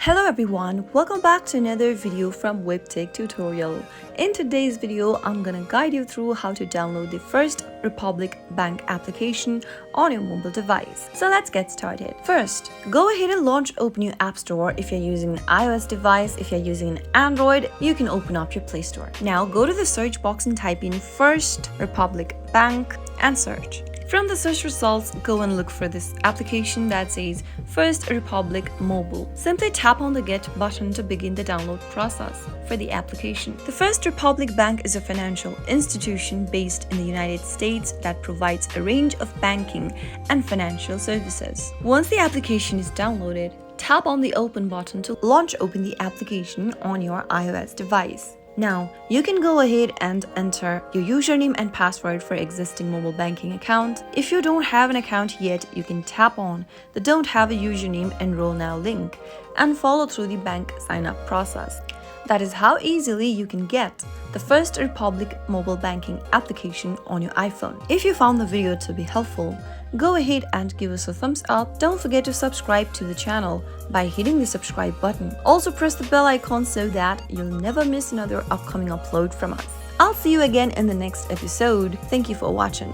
Hello everyone, welcome back to another video from Webtech Tutorial. In today's video, I'm gonna guide you through how to download the First Republic Bank application on your mobile device. So let's get started. First, go ahead and launch Open your App Store. If you're using an iOS device, if you're using an Android, you can open up your Play Store. Now go to the search box and type in First Republic Bank and search. From the search results, go and look for this application that says First Republic Mobile. Simply tap on the Get button to begin the download process for the application. The First Republic Bank is a financial institution based in the United States that provides a range of banking and financial services. Once the application is downloaded, tap on the Open button to open the application on your iOS device. Now, you can go ahead and enter your username and password for existing mobile banking account. If you don't have an account yet, you can tap on the Don't Have a Username Enroll Now link and follow through the bank sign-up process. That is how easily you can get the First Republic mobile banking application on your iPhone. If you found the video to be helpful, go ahead and give us a thumbs up. Don't forget to subscribe to the channel by hitting the subscribe button. Also press the bell icon so that you'll never miss another upcoming upload from us. I'll see you again in the next episode. Thank you for watching.